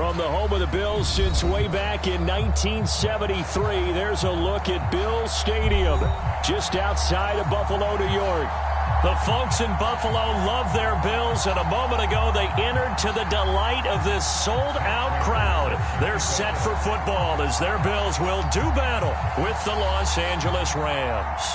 From the home of the Bills since way back in 1973, there's a look at Bills Stadium, just outside of Buffalo, New York. The folks in Buffalo love their Bills, and a moment ago they entered to the delight of this sold-out crowd. They're set for football as their Bills will do battle with the Los Angeles Rams.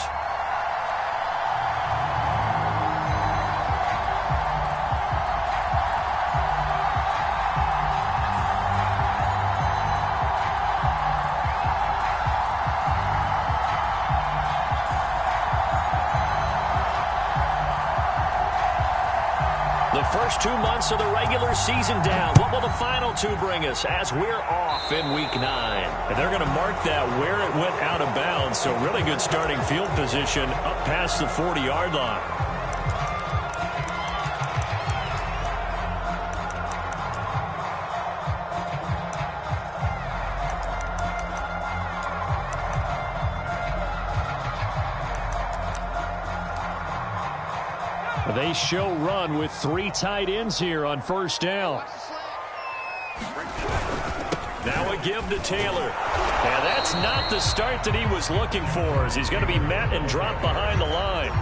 First 2 months of the regular season down. What will the final two bring us as we're off in Week 9? And they're going to mark that where it went out of bounds, so really good starting field position up past the 40-yard line. They show run with 3 tight ends here on first down. Now a give to Taylor. And that's not the start that he was looking for, as he's going to be met and dropped behind the line.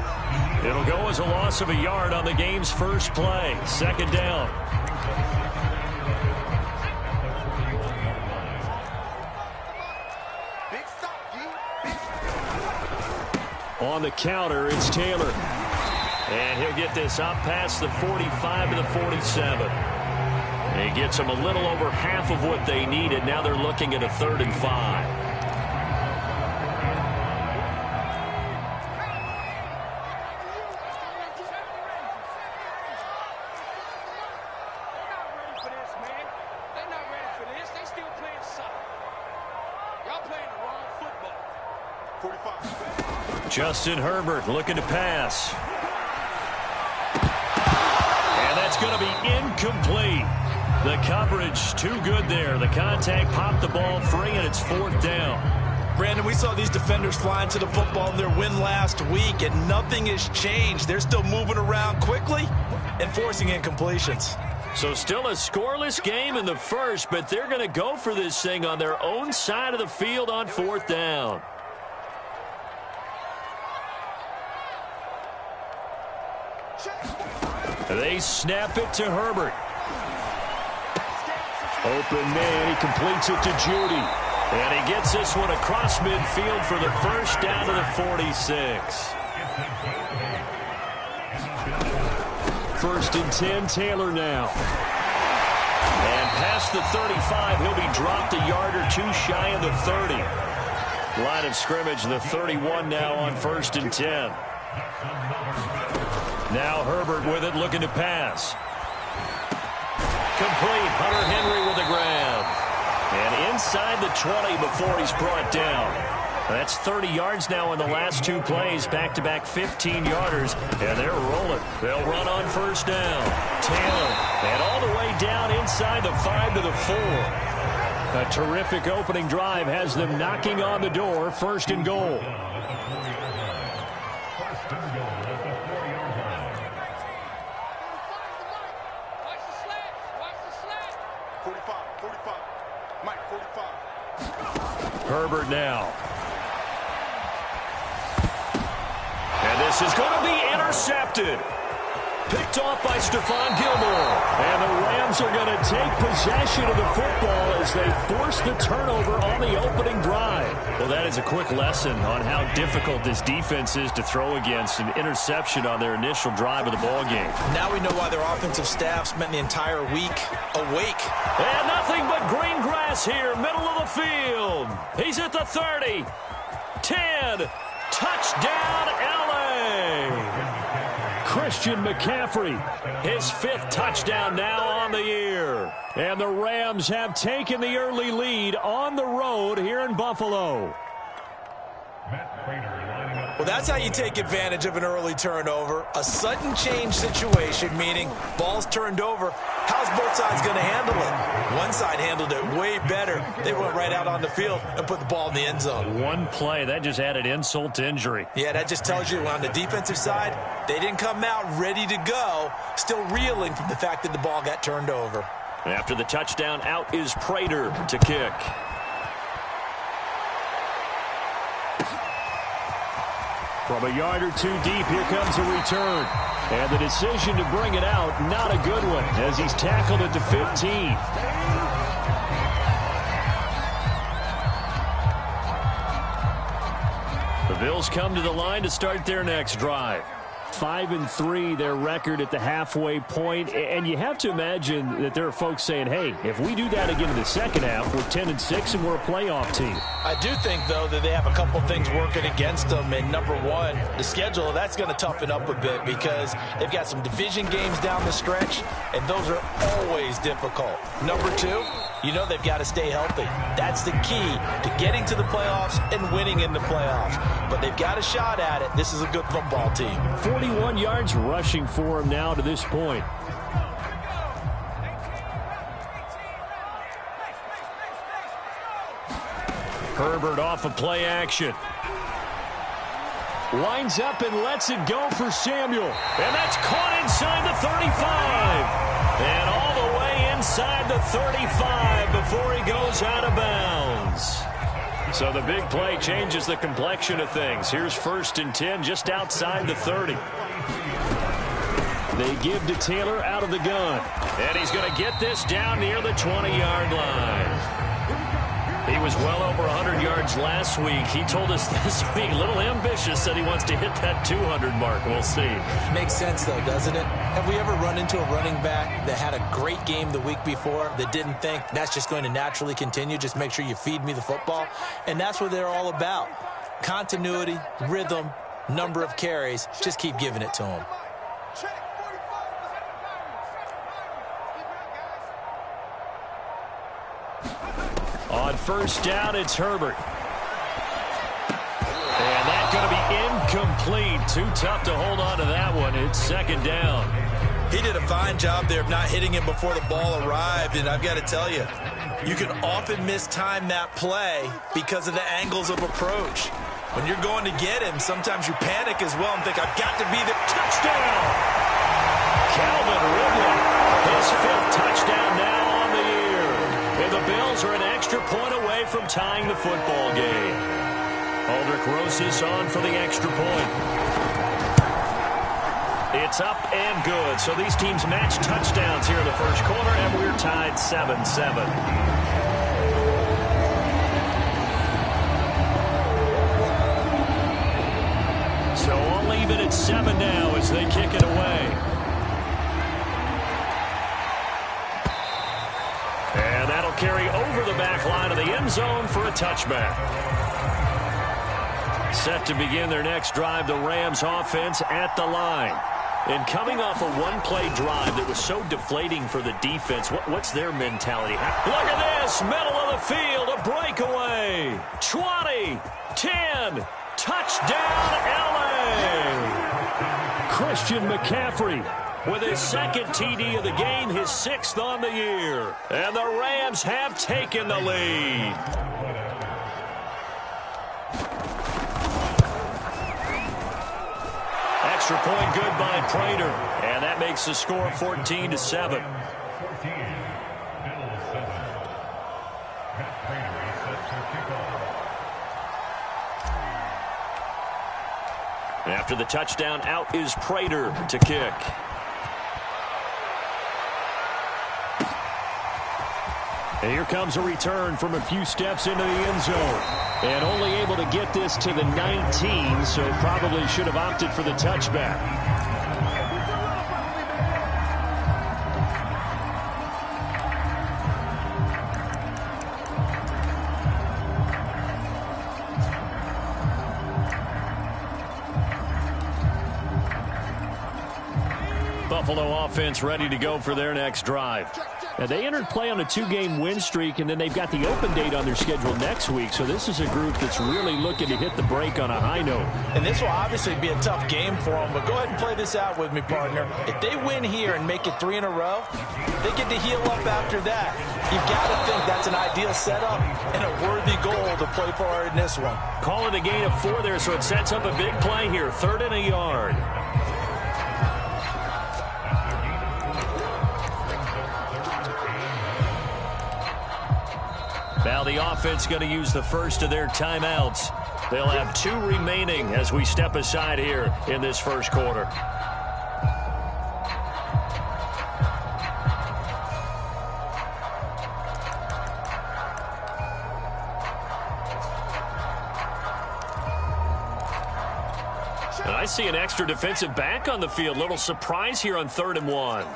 It'll go as a loss of a yard on the game's first play. Second down. On the counter, it's Taylor. And he'll get this up past the 45 to the 47. And he gets them a little over half of what they needed. Now they're looking at a 3rd and 5. Justin Herbert looking to pass. It's going to be incomplete. The coverage too good there. The contact popped the ball free, and it's 4th down. Brandon, we saw these defenders flying to the football in their win last week, and nothing has changed. They're still moving around quickly and forcing incompletions. So still a scoreless game in the first, but they're going to go for this thing on their own side of the field on 4th down. They snap it to Herbert. Open man, he completes it to Judy. And he gets this one across midfield for the first down to the 46. 1st and 10, Taylor now. And past the 35, he'll be dropped a yard or two shy of the 30. Line of scrimmage, the 31 now on 1st and 10. Now Herbert with it, looking to pass. Complete. Hunter Henry with a grab. And inside the 20 before he's brought down. That's 30 yards now in the last 2 plays. Back-to-back 15-yarders. And they're rolling. They'll run on first down. Taylor. And all the way down inside the 5 to the 4. A terrific opening drive has them knocking on the door. 1st and goal. Herbert now. And this is going to be intercepted. Picked off by Stephon Gilmore. And the Rams are going to take possession of the football as they force the turnover on the opening drive. Well, that is a quick lesson on how difficult this defense is to throw against. An interception on their initial drive of the ball game. Now we know why their offensive staff spent the entire week awake. And nothing but green grass here, middle of the field. He's at the 30. 10. Touchdown, LA. Christian McCaffrey, his 5th touchdown now on the year. And the Rams have taken the early lead on the road here in Buffalo. Well, that's how you take advantage of an early turnover. A sudden change situation, meaning ball's turned over. How's both sides going to handle it? One side handled it way better. They went right out on the field and put the ball in the end zone. One play, that just added insult to injury. Yeah, that just tells you on the defensive side, they didn't come out ready to go, still reeling from the fact that the ball got turned over. After the touchdown, out is Prater to kick. From a yard or two deep, here comes a return. And the decision to bring it out, not a good one, as he's tackled at the 15. The Bills come to the line to start their next drive. 5-3, their record at the halfway point, and you have to imagine that there are folks saying, hey, if we do that again in the second half, we're 10-6 and we're a playoff team. I do think, though, that they have a couple things working against them. And number one, the schedule, that's going to toughen up a bit because they've got some division games down the stretch, and those are always difficult. Number two, you know they've got to stay healthy. That's the key to getting to the playoffs and winning in the playoffs. But they've got a shot at it. This is a good football team. 41 yards rushing for him now to this point. Herbert off of play action. Lines up and lets it go for Samuel. And that's caught inside the 35. And all the way inside the 35 before he goes out of bounds. So the big play changes the complexion of things. Here's 1st and 10 just outside the 30. They give to Taylor out of the gun. And he's going to get this down near the 20-yard line. He was well over 100 yards last week. He told us this week, a little ambitious, said he wants to hit that 200 mark. We'll see. Makes sense, though, doesn't it? Have we ever run into a running back that had a great game the week before that didn't think that's just going to naturally continue? Just make sure you feed me the football. And that's what they're all about. Continuity, rhythm, number of carries. Just keep giving it to them. On 1st down, it's Herbert. And that's going to be incomplete. Too tough to hold on to that one. It's 2nd down. He did a fine job there of not hitting him before the ball arrived. And I've got to tell you, you can often mistime that play because of the angles of approach. When you're going to get him, sometimes you panic as well and think, I've got to be the touchdown. Calvin Ridley, his 5th touchdown now on the year. And the Bills are an extra point away from tying the football game. Aldrich Rosas on for the extra point. It's up and good. So these teams match touchdowns here in the first quarter, and we're tied 7-7. So all even at 7 now as they kick it away. And that'll carry over the back line of the end zone for a touchback. Set to begin their next drive, the Rams offense at the line. And coming off a one-play drive that was so deflating for the defense, what's their mentality? Look at this, middle of the field, a breakaway. 20, 10, touchdown, LA. Christian McCaffrey with his 2nd TD of the game, his 6th on the year. And the Rams have taken the lead. Extra point good by Prater. And that makes the score 14-7. After the touchdown, out is Prater to kick. And here comes a return from a few steps into the end zone. And only able to get this to the 19, so probably should have opted for the touchback. Buffalo offense ready to go for their next drive. Now, they entered play on a 2-game win streak, and then they've got the open date on their schedule next week. So this is a group that's really looking to hit the break on a high note. And this will obviously be a tough game for them, but go ahead and play this out with me, partner. If they win here and make it 3 in a row, they get to heal up after that. You've got to think that's an ideal setup and a worthy goal to play for in this one. Call it a gain of 4 there, so it sets up a big play here. 3rd and a yard. Now the offense going to use the first of their timeouts. They'll have 2 remaining as we step aside here in this first quarter. And I see an extra defensive back on the field. Little surprise here on 3rd and 1.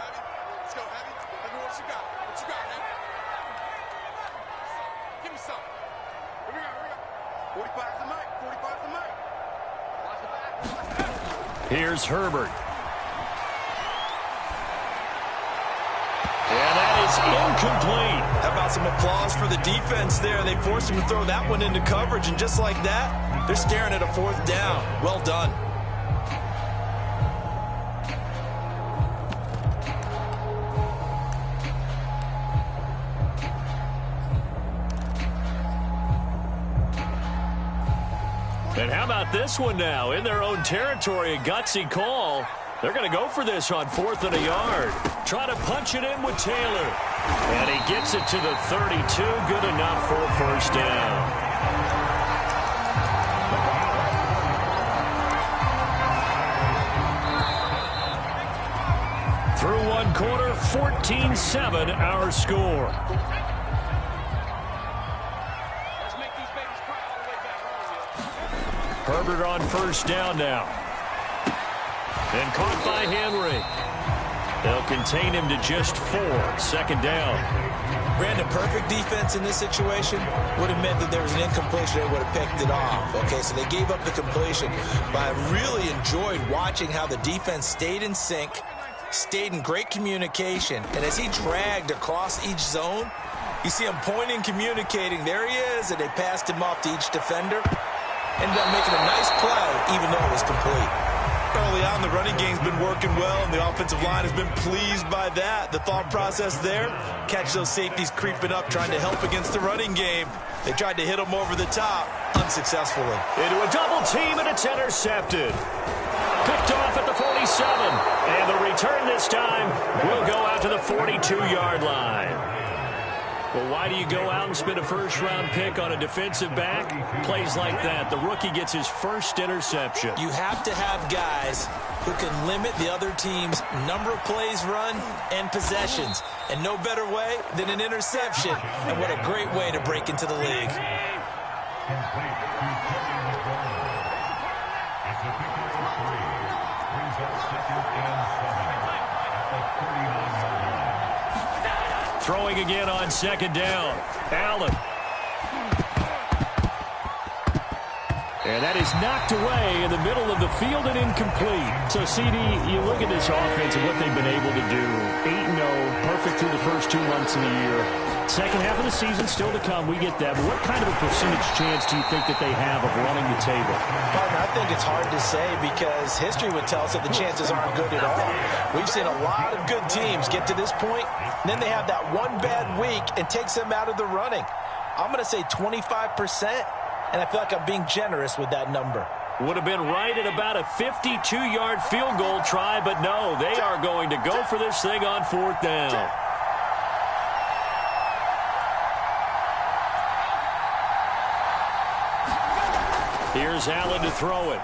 Here's Herbert. And that is incomplete. How about some applause for the defense there? They forced him to throw that one into coverage, and just like that, they're staring at a 4th down. Well done. And how about this one now? In their own territory, a gutsy call. They're going to go for this on 4th and a yard. Try to punch it in with Taylor. And he gets it to the 32. Good enough for a 1st down. Through 1 quarter, 14-7 our score. Herbert on 1st down now. And caught by Henry. They'll contain him to just 4. 2nd down. Brandon, perfect defense in this situation would have meant that there was an incompletion. They would have picked it off. Okay, so they gave up the completion. But I really enjoyed watching how the defense stayed in sync, stayed in great communication. And as he dragged across each zone, you see him pointing, communicating. There he is, and they passed him off to each defender. Ended up making a nice play, even though it was complete. Early on, the running game's been working well, and the offensive line has been pleased by that. The thought process there, catch those safeties creeping up, trying to help against the running game. They tried to hit them over the top, unsuccessfully. Into a double team, and it's intercepted. Picked off at the 47. And the return this time will go out to the 42-yard line. Well, why do you go out and spend a 1st-round pick on a defensive back? Plays like that. The rookie gets his 1st interception. You have to have guys who can limit the other team's number of plays run and possessions. And no better way than an interception. And what a great way to break into the league. Throwing again on 2nd down. Allen. And that is knocked away in the middle of the field and incomplete. So, CD, you look at this offense and what they've been able to do. 8-0, perfect through the first 2 months of the year. Second half of the season still to come. We get that. But what kind of a percentage chance do you think that they have of running the table? Partner, I think it's hard to say because history would tell us that the chances aren't good at all. We've seen a lot of good teams get to this point, and then they have that one bad week and takes them out of the running. I'm going to say 25%, and I feel like I'm being generous with that number. Would have been right at about a 52-yard field goal try, but no, they are going to go for this thing on 4th down. Here's Allen to throw it.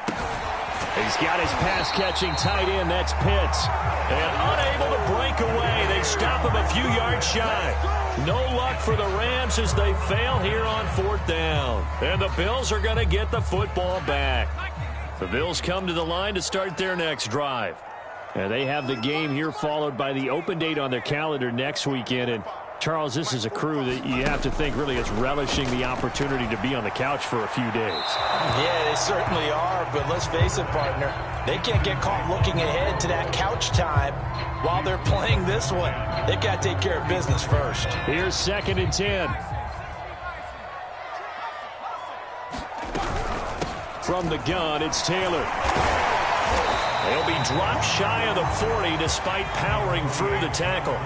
He's got his pass-catching tight end. That's Pitts. And unable to break away. They stop him a few yards shy. No luck for the Rams as they fail here on 4th down. And the Bills are going to get the football back. The Bills come to the line to start their next drive. And they have the game here followed by the open date on their calendar next weekend. And Charles, this is a crew that you have to think really is relishing the opportunity to be on the couch for a few days. Yeah, they certainly are, but let's face it, partner. They can't get caught looking ahead to that couch time while they're playing this one. They've got to take care of business first. Here's 2nd and 10. From the gun, it's Taylor. They'll be dropped shy of the 40 despite powering through the tackle.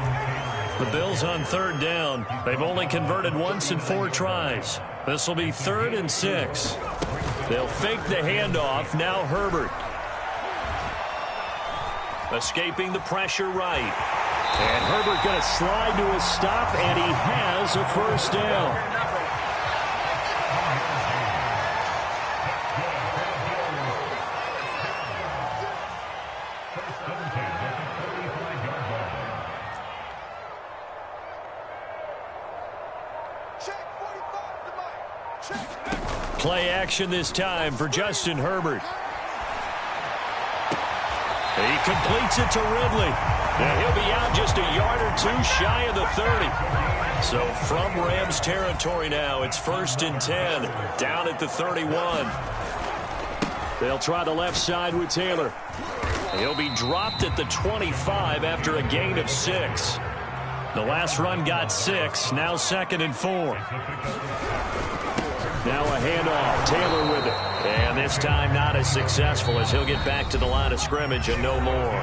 The Bills on 3rd down. They've only converted once in 4 tries. This will be 3rd and 6. They'll fake the handoff. Now Herbert. Escaping the pressure right. And Herbert going to slide to a stop, and he has a 1st down. Play action this time for Justin Herbert. He completes it to Ridley. And he'll be out just a yard or two shy of the 30. So from Rams territory now, it's 1st and 10, down at the 31. They'll try the left side with Taylor. He'll be dropped at the 25 after a gain of 6. The last run got 6, now 2nd and 4. Now a handoff, Taylor with it. And this time not as successful as he'll get back to the line of scrimmage and no more.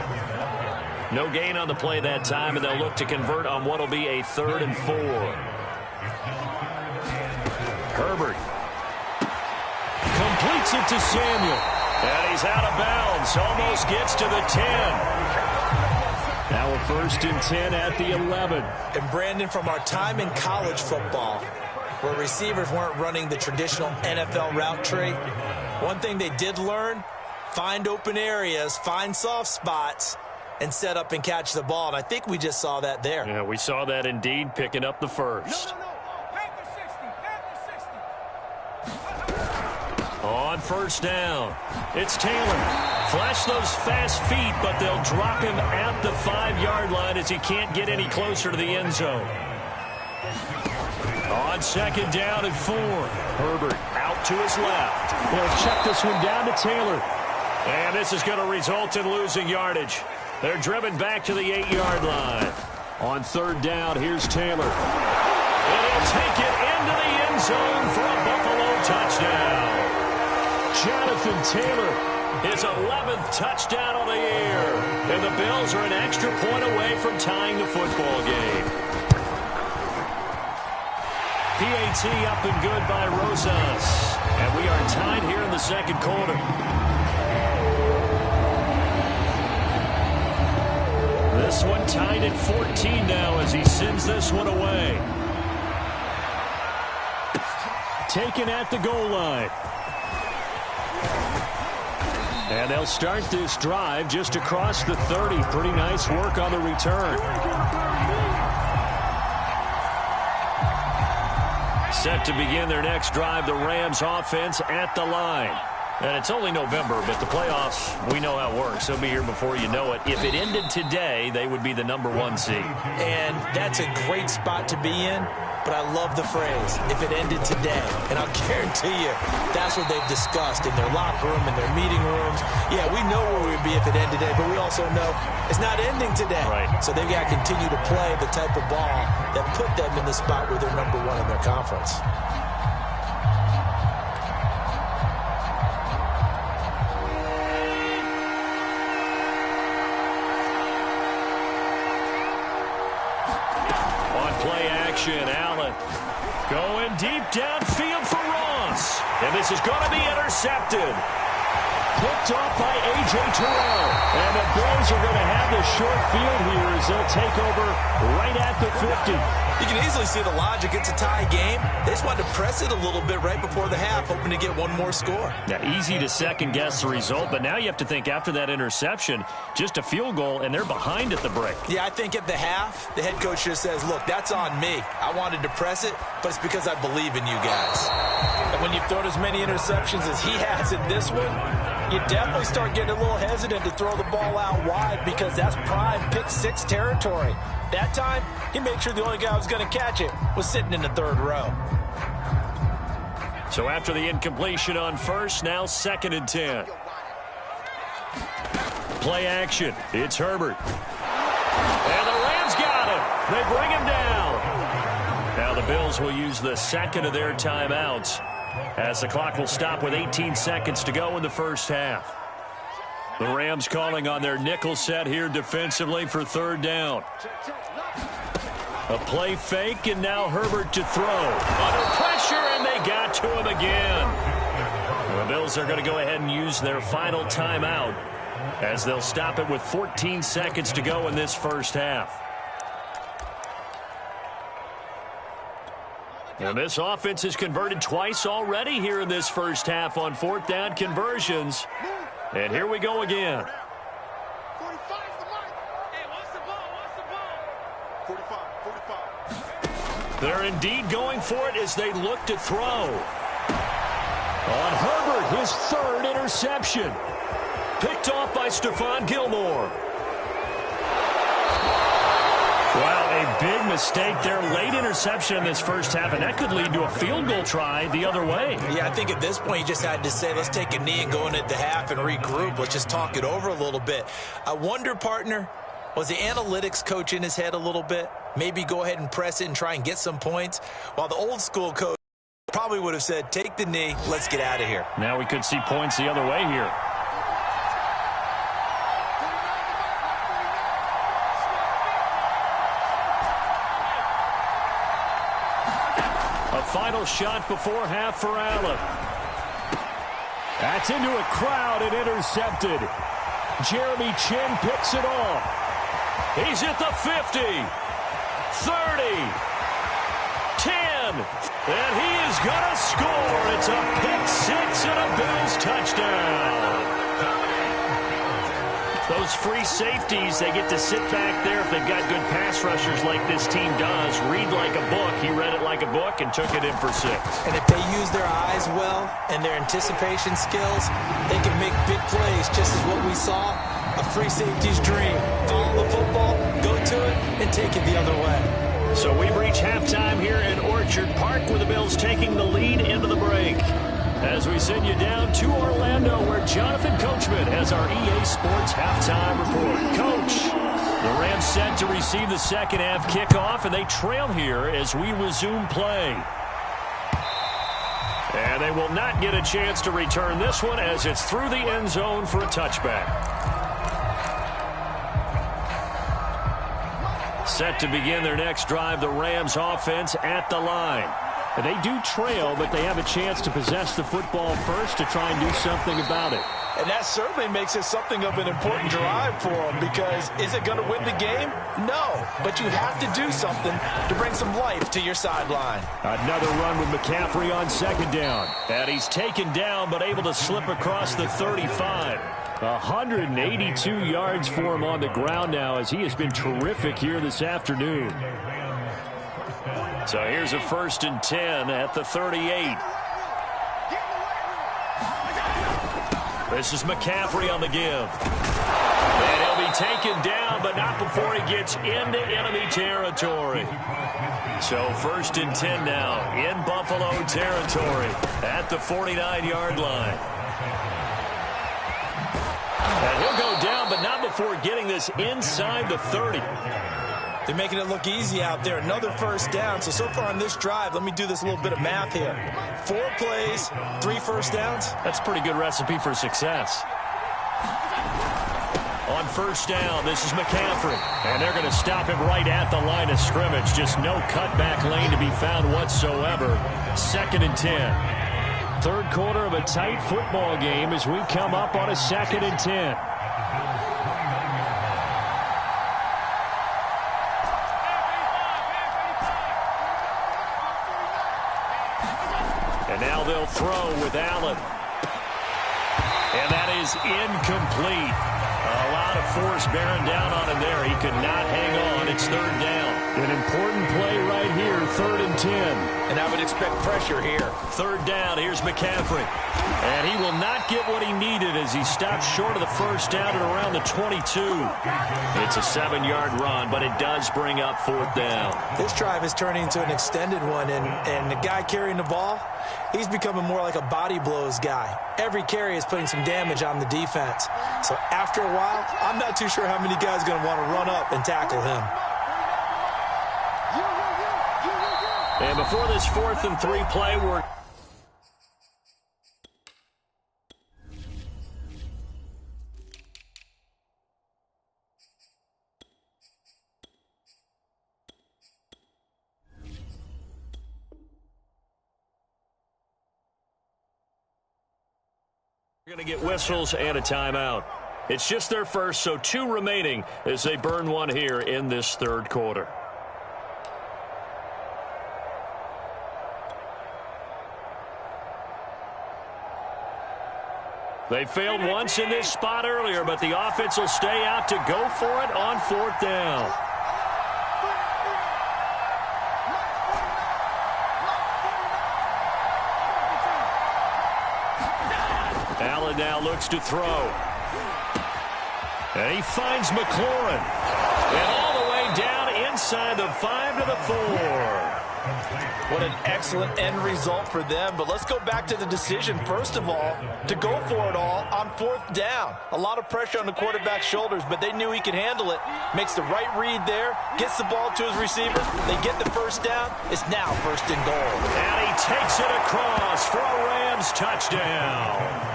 No gain on the play that time, and they'll look to convert on what will be a 3rd and 4. Herbert completes it to Samuel. And he's out of bounds, almost gets to the 10. Now a 1st and 10 at the 11. And Brandon, from our time in college football, where receivers weren't running the traditional NFL route tree, one thing they did learn, find open areas, find soft spots, and set up and catch the ball. And I think we just saw that there. Yeah, we saw that indeed, picking up the 1st. On 1st down, it's Taylor. Flash those fast feet, but they'll drop him at the 5-yard line as he can't get any closer to the end zone. On 2nd down and 4, Herbert out to his left. They'll check this one down to Taylor. And this is going to result in losing yardage. They're driven back to the 8-yard line. On 3rd down, here's Taylor. And he'll take it into the end zone for a Buffalo touchdown. Jonathan Taylor, his 11th touchdown on the year. And the Bills are an extra point away from tying the football game. PAT up and good by Rosas. And we are tied here in the 2nd quarter. This one tied at 14 now as he sends this one away. Taken at the goal line. And they'll start this drive just across the 30. Pretty nice work on the return. Set to begin their next drive, the Rams offense at the line. And it's only November, but the playoffs, we know how it works. They'll be here before you know it. If it ended today, they would be the #1 seed. And that's a great spot to be in, but I love the phrase, if it ended today. And I'll guarantee you, that's what they've discussed in their locker room, in their meeting rooms. Yeah, we know where we'd be if it ended today, but we also know it's not ending today. Right. So they've got to continue to play the type of ball that put them in the spot where they're #1 in their conference. Allen going deep downfield for Ross. And this is going to be intercepted. Picked off by A.J. Terrell. And the Bills are going to have the short field here as they'll take over right at the 50. You can easily see the logic. It's a tie game. They just wanted to press it a little bit right before the half, hoping to get one more score. Yeah, easy to second-guess the result, but now you have to think after that interception, just a field goal, and they're behind at the break. Yeah, I think at the half, the head coach just says, look, that's on me. I wanted to press it, but it's because I believe in you guys. And when you've thrown as many interceptions as he has in this one, you definitely start getting a little hesitant to throw the ball out wide because that's prime pick 6 territory. That time, he made sure the only guy who was going to catch it was sitting in the 3rd row. So after the incompletion on 1st, now 2nd and 10. Play action. It's Herbert. And the Rams got him. They bring him down. Now the Bills will use the 2nd of their timeouts as the clock will stop with 18 seconds to go in the 1st half. The Rams calling on their nickel set here defensively for 3rd down. A play fake, and now Herbert to throw. Under pressure, and they got to him again. The Bills are going to go ahead and use their final timeout as they'll stop it with 14 seconds to go in this 1st half. And this offense has converted twice already here in this 1st half on 4th down conversions. And here we go again. 45's the mark. Hey, what's the ball? 45. They're indeed going for it as they look to throw. On Herbert, his third interception. Picked off by Stephon Gilmore. Well, a big mistake there. Late interception in this first half, and that could lead to a field goal try the other way. Yeah, I think at this point you just had to say, let's take a knee and go into the half and regroup. Let's just talk it over a little bit. I wonder, partner, was the analytics coach in his head a little bit? Maybe go ahead and press it and try and get some points? While the old school coach probably would have said, take the knee, let's get out of here. Now we could see points the other way here. A final shot before half for Allen. That's into a crowd and intercepted. Jeremy Chinn picks it off. He's at the 50, 30, 10, and he is going to score. It's a pick six and a Bills touchdown. Those free safeties, they get to sit back there if they've got good pass rushers like this team does. Read like a book. He read it like a book and took it in for 6. And if they use their eyes well and their anticipation skills, they can make big plays, just as what we saw. A free safety's dream. Follow the football, go to it, and take it the other way. So we've reached halftime here in Orchard Park with the Bills taking the lead into the break. As we send you down to Orlando, where Jonathan Coachman has our EA Sports halftime report. Coach, the Rams set to receive the second half kickoff, and they trail here as we resume play. And they will not get a chance to return this one as it's through the end zone for a touchback. Set to begin their next drive, the Rams offense at the line. They do trail, but they have a chance to possess the football first to try and do something about it. And that certainly makes it something of an important drive for them, because is it going to win the game? No, but you have to do something to bring some life to your sideline. Another run with McCaffrey on second down. And he's taken down, but able to slip across the 35. 182 yards for him on the ground now, as he has been terrific here this afternoon. So here's a 1st and 10 at the 38. This is McCaffrey on the give. And he'll be taken down, but not before he gets into enemy territory. So 1st and 10 now in Buffalo territory at the 49-yard line. And he'll go down, but not before getting this inside the 30. They're making it look easy out there. Another 1st down. So far on this drive, let me do this little bit of math here. 4 plays, 3 first downs. That's a pretty good recipe for success. On 1st down, this is McCaffrey. And they're going to stop him right at the line of scrimmage. Just no cutback lane to be found whatsoever. 2nd and 10. Third quarter of a tight football game as we come up on a 2nd and 10. And now they'll throw with Allen. And that is incomplete. A lot of force bearing down on him there. He could not hang on. It's 3rd down. An important play right here, 3rd and 10. And I would expect pressure here. 3rd down, here's McCaffrey. And he will not get what he needed as he stops short of the 1st down at around the 22. It's a 7-yard run, but it does bring up 4th down. This drive is turning into an extended one, and the guy carrying the ball, he's becoming more like a body blows guy. Every carry is putting some damage on the defense. So after a while, I'm not too sure how many guys are going to want to run up and tackle him. And before this 4th and 3 play, we're going to get whistles and a timeout. It's just their first, so 2 remaining as they burn one here in this 3rd quarter. They failed once in this spot earlier, but the offense will stay out to go for it on 4th down. Allen now looks to throw. And he finds McLaurin. And all the way down inside the 5 to the 4. What an excellent end result for them. But let's go back to the decision, first of all, to go for it all on 4th down. A lot of pressure on the quarterback's shoulders, but they knew he could handle it. Makes the right read there, gets the ball to his receiver. They get the first down. It's now 1st and goal. And he takes it across for a Rams touchdown.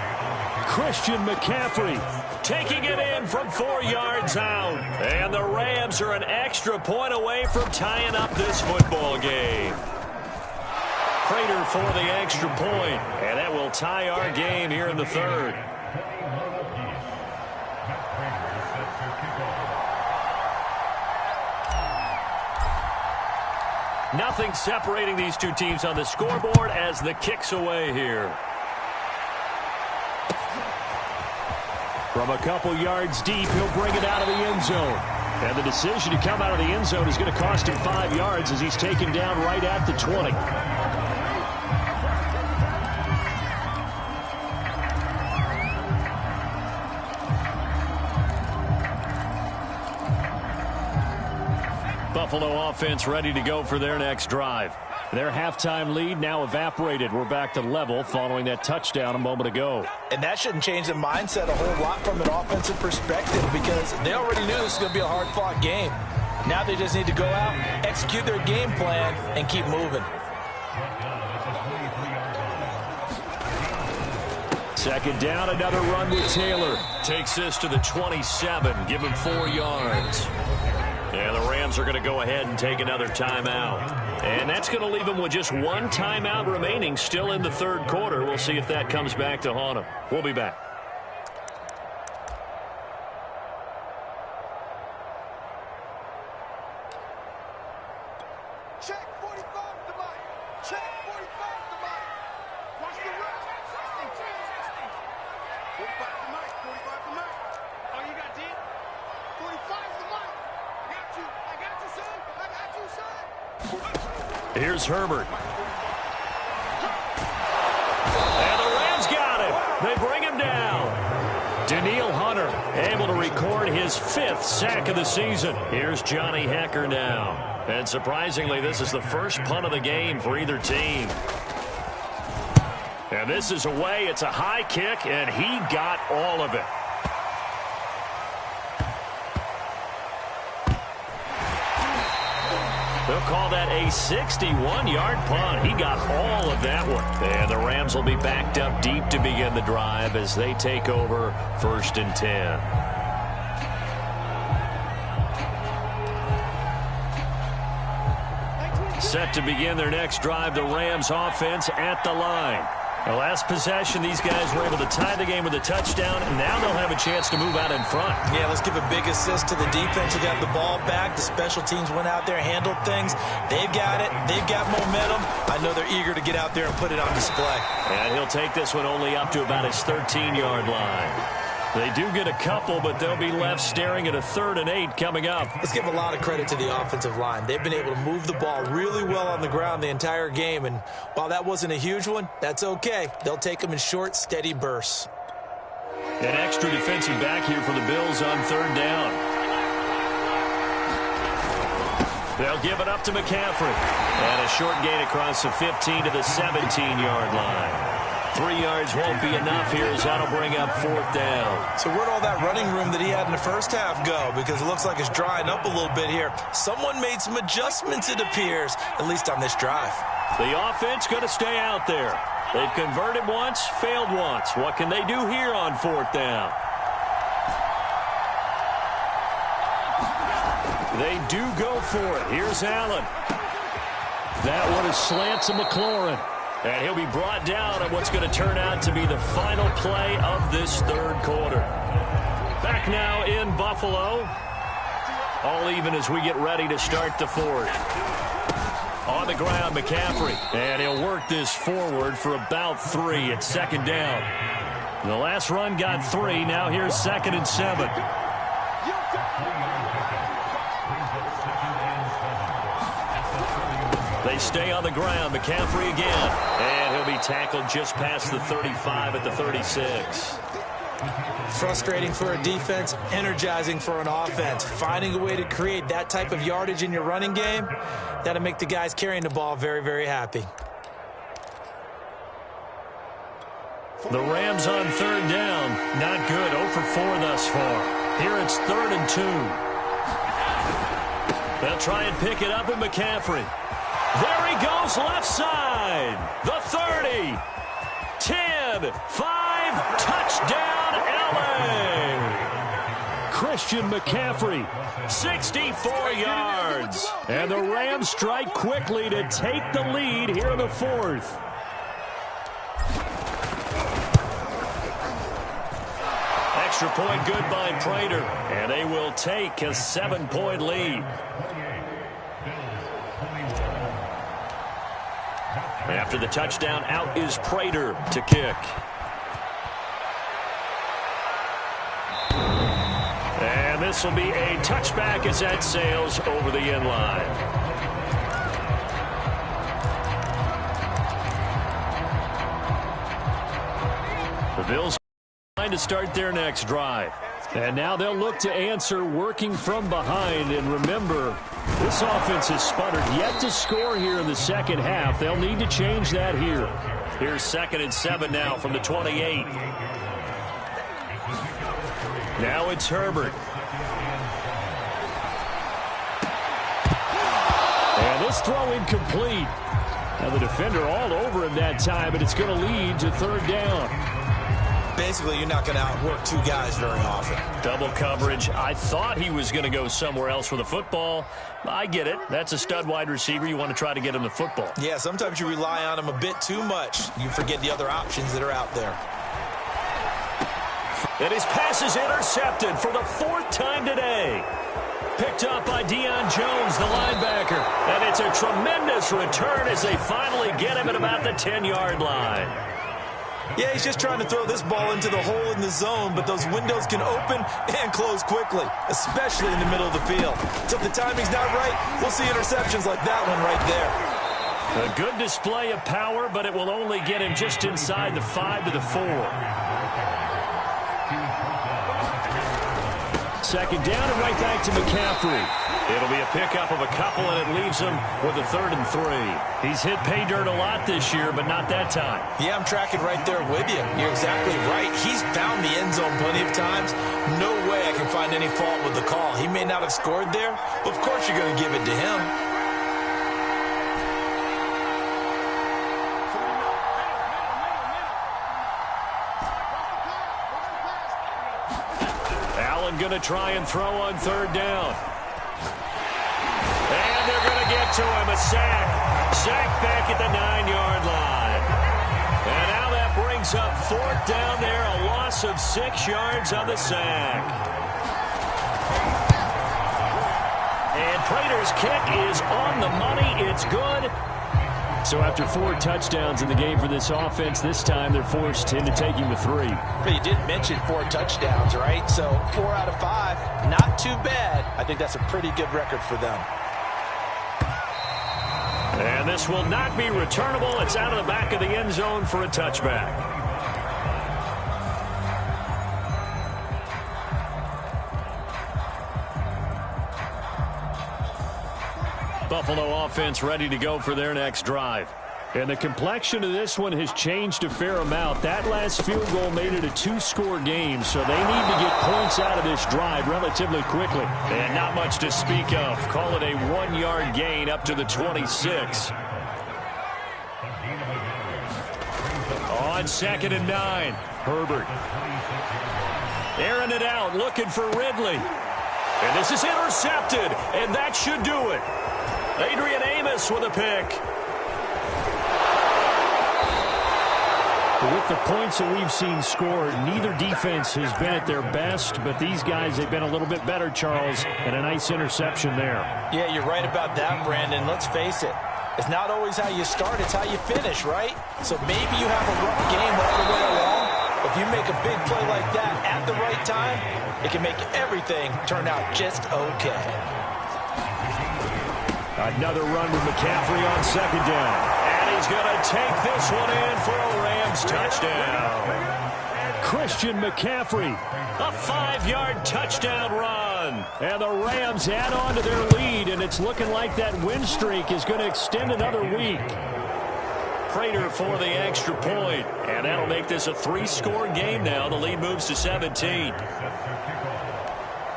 Christian McCaffrey taking it in from 4 yards out. And the Rams are an extra point away from tying up this football game. Prater for the extra point, and that will tie our game here in the 3rd. Nothing separating these two teams on the scoreboard as the kick's away here. From a couple yards deep, he'll bring it out of the end zone. And the decision to come out of the end zone is going to cost him 5 yards as he's taken down right at the 20. Buffalo offense ready to go for their next drive. Their halftime lead now evaporated. We're back to level following that touchdown a moment ago. And that shouldn't change the mindset a whole lot from an offensive perspective because they already knew this was going to be a hard-fought game. Now they just need to go out, execute their game plan, and keep moving. 2nd down, another run with Taylor. Takes this to the 27, give him 4 yards. And the Rams are going to go ahead and take another timeout. And that's going to leave them with just 1 timeout remaining still in the 3rd quarter. We'll see if that comes back to haunt them. We'll be back. Check 45 to Mike. Check 45 to Mike. Watch the rest. 45 to Mike. 45 to Mike. Oh, you got D? 45 to Mike. I got you, son. I got you, son. Here's Herbert. And the Rams got him. They bring him down. Danielle Hunter able to record his 5th sack of the season. Here's Johnny Hekker now. And surprisingly, this is the first punt of the game for either team. And this is away. It's a high kick, and he got all of it. They'll call that a 61-yard punt. He got all of that one. And the Rams will be backed up deep to begin the drive as they take over 1st and 10. Set to begin their next drive, the Rams offense at the line. The last possession, these guys were able to tie the game with a touchdown, and now they'll have a chance to move out in front. Yeah, let's give a big assist to the defense who got the ball back. The special teams went out there, handled things. They've got it. They've got momentum. I know they're eager to get out there and put it on display. And he'll take this one only up to about his 13-yard line. They do get a couple, but they'll be left staring at a 3rd and 8 coming up. Let's give a lot of credit to the offensive line. They've been able to move the ball really well on the ground the entire game, and while that wasn't a huge one, that's okay. They'll take them in short, steady bursts. An extra defensive back here for the Bills on 3rd down. They'll give it up to McCaffrey. And a short gain across the 15 to the 17-yard line. 3 yards won't be enough here as that'll bring up 4th down. So where'd all that running room that he had in the first half go? Because it looks like it's drying up a little bit here. Someone made some adjustments, it appears, at least on this drive. The offense going to stay out there. They've converted once, failed once. What can they do here on 4th down? They do go for it. Here's Allen. That one is slant to McLaurin. And he'll be brought down on what's going to turn out to be the final play of this 3rd quarter. Back now in Buffalo. All even as we get ready to start the 4th. On the ground, McCaffrey. And he'll work this forward for about 3 at 2nd down. The last run got 3. Now here's 2nd and 7. They stay on the ground. McCaffrey again. And he'll be tackled just past the 35 at the 36. Frustrating for a defense, energizing for an offense. Finding a way to create that type of yardage in your running game, that'll make the guys carrying the ball very, very happy. The Rams on third down. Not good. 0 for 4 thus far. Here it's 3rd and 2. They'll try and pick it up with McCaffrey. There he goes, left side. The 30. 10. 5. Touchdown, LA. Christian McCaffrey, 64 yards. And the Rams strike quickly to take the lead here in the 4th. Extra point good by Prater, and they will take a 7-point lead. After the touchdown, out is Prater to kick. And this will be a touchback as that sails over the end line. The Bills trying to start their next drive. And now they'll look to answer working from behind. And remember, this offense has sputtered yet to score here in the second half. They'll need to change that here. Here's 2nd and 7 now from the 28. Now it's Herbert. And this throw incomplete. Now the defender all over him that time, but it's going to lead to 3rd down. Basically, you're not going to outwork 2 guys very often. Double coverage. I thought he was going to go somewhere else with the football. I get it. That's a stud wide receiver. You want to try to get him the football. Yeah, sometimes you rely on him a bit too much. You forget the other options that are out there. And his pass is intercepted for the 4th time today. Picked up by Deion Jones, the linebacker. And it's a tremendous return as they finally get him at about the 10-yard line. Yeah, he's just trying to throw this ball into the hole in the zone, but those windows can open and close quickly, especially in the middle of the field. So if the timing's not right, we'll see interceptions like that one right there. A good display of power, but it will only get him just inside the 5 to the 4. 2nd down and right back to McCaffrey. It'll be a pickup of a couple, and it leaves him with a 3rd and 3. He's hit pay dirt a lot this year, but not that time. Yeah, I'm tracking right there with you. You're exactly right. He's found the end zone plenty of times. No way I can find any fault with the call. He may not have scored there, but of course you're going to give it to him. Allen going to try and throw on 3rd down. And they're going to get to him. A sack. Sack back at the 9-yard line. And now that brings up 4th down there. A loss of 6 yards on the sack. And Prater's kick is on the money. It's good. So after 4 touchdowns in the game for this offense, this time they're forced into taking the 3. But you did mention 4 touchdowns, right? So 4 out of 5, not too bad. I think that's a pretty good record for them. And this will not be returnable. It's out of the back of the end zone for a touchback. Buffalo offense ready to go for their next drive. And the complexion of this one has changed a fair amount. That last field goal made it a 2-score game, so they need to get points out of this drive relatively quickly. And not much to speak of. Call it a 1-yard gain up to the 26. On 2nd and 9, Herbert. Airing it out, looking for Ridley. And this is intercepted, and that should do it. Adrian Amos with a pick. With the points that we've seen scored, neither defense has been at their best, but these guys have been a little bit better, Charles, and a nice interception there. Yeah, you're right about that, Brandon. Let's face it. It's not always how you start, it's how you finish, right? So maybe you have a rough game all the way along. If you make a big play like that at the right time, it can make everything turn out just okay. Another run with McCaffrey on second down. And he's going to take this one in for a Rams touchdown. Christian McCaffrey, a 5-yard touchdown run. And the Rams add on to their lead, and it's looking like that win streak is going to extend another week. Prater for the extra point, and that'll make this a 3-score game now. The lead moves to 17.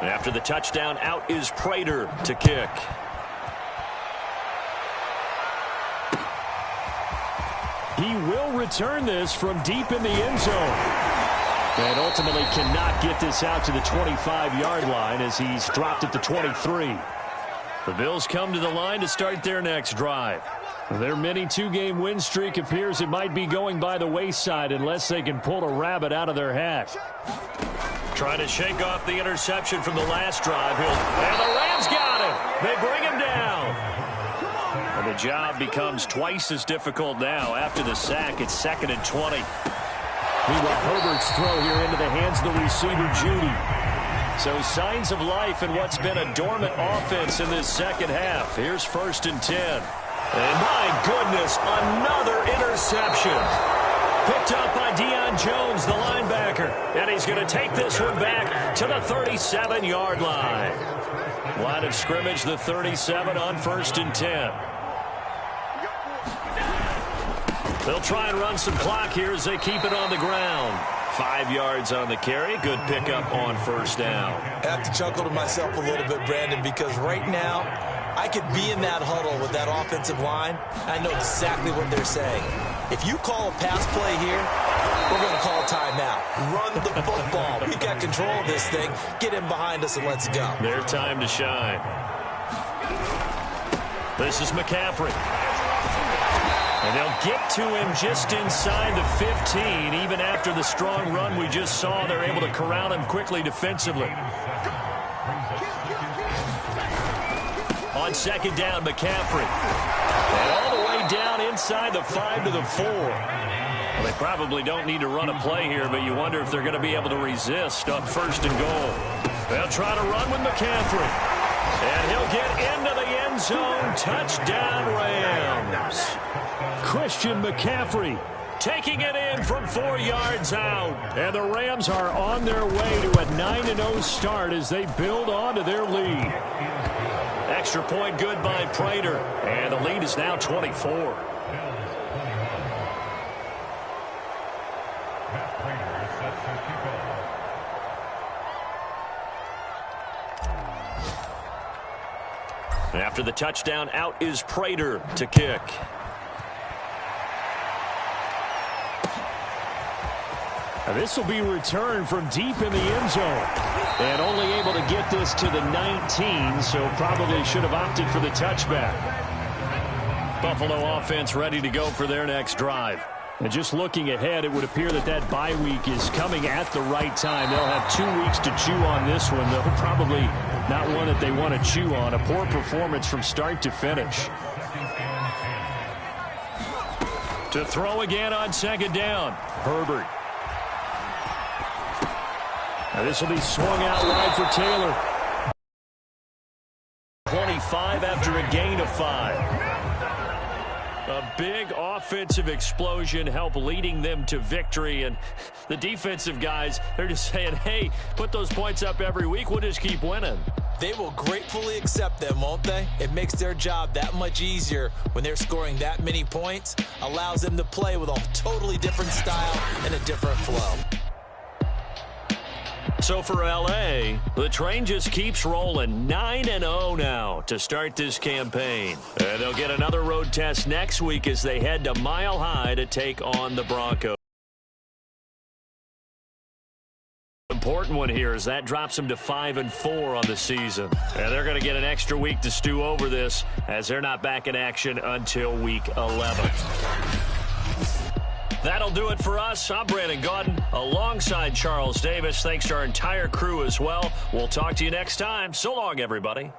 After the touchdown, out is Prater to kick. He will return this from deep in the end zone. And ultimately cannot get this out to the 25-yard line as he's dropped it to 23. The Bills come to the line to start their next drive. Their mini 2-game win streak appears it might be going by the wayside unless they can pull a rabbit out of their hat. Trying to shake off the interception from the last drive. And the Rams got him. They bring him down. And the job becomes twice as difficult now. After the sack, it's 2nd and 20. Meanwhile, Herbert's throw here into the hands of the receiver, Judy. So signs of life in what's been a dormant offense in this second half. Here's 1st and 10. And my goodness, another interception. Picked up by Deion Jones, the linebacker. And he's going to take this one back to the 37-yard line. Line of scrimmage, the 37 on 1st and 10. They'll try and run some clock here as they keep it on the ground. 5 yards on the carry. Good pickup on 1st down. I have to chuckle to myself a little bit, Brandon, because right now I could be in that huddle with that offensive line. I know exactly what they're saying. If you call a pass play here, we're going to call a timeout. Run the football. We've got control of this thing. Get in behind us and let's go. Their time to shine. This is McCaffrey. And they'll get to him just inside the 15. Even after the strong run we just saw, they're able to corral him quickly defensively. On 2nd down, McCaffrey. And all the way down inside the 5 to the 4. Well, they probably don't need to run a play here, but you wonder if they're going to be able to resist on 1st and goal. They'll try to run with McCaffrey. And he'll get into the end zone. Touchdown, Rams. Christian McCaffrey taking it in from 4 yards out. And the Rams are on their way to a 9-0 start as they build on to their lead. Extra point good by Prater. And the lead is now 24. After the touchdown, out is Prater to kick. This will be returned from deep in the end zone. And only able to get this to the 19, so probably should have opted for the touchback. Buffalo offense ready to go for their next drive. And just looking ahead, it would appear that that bye week is coming at the right time. They'll have 2 weeks to chew on this one, though probably not one that they want to chew on. A poor performance from start to finish. To throw again on 2nd down, Herbert. Now this will be swung out wide for Taylor. 25 after a gain of 5. A big offensive explosion helped leading them to victory. And the defensive guys, they're just saying, hey, put those points up every week. We'll just keep winning. They will gratefully accept them, won't they? It makes their job that much easier when they're scoring that many points. Allows them to play with a totally different style and a different flow. So for L.A., the train just keeps rolling. 9-0 now to start this campaign. And they'll get another road test next week as they head to Mile High to take on the Broncos. Important one here as that drops them to 5-4 on the season. And they're going to get an extra week to stew over this as they're not back in action until week 11. That'll do it for us. I'm Brandon Gaudin alongside Charles Davis. Thanks to our entire crew as well. We'll talk to you next time. So long, everybody.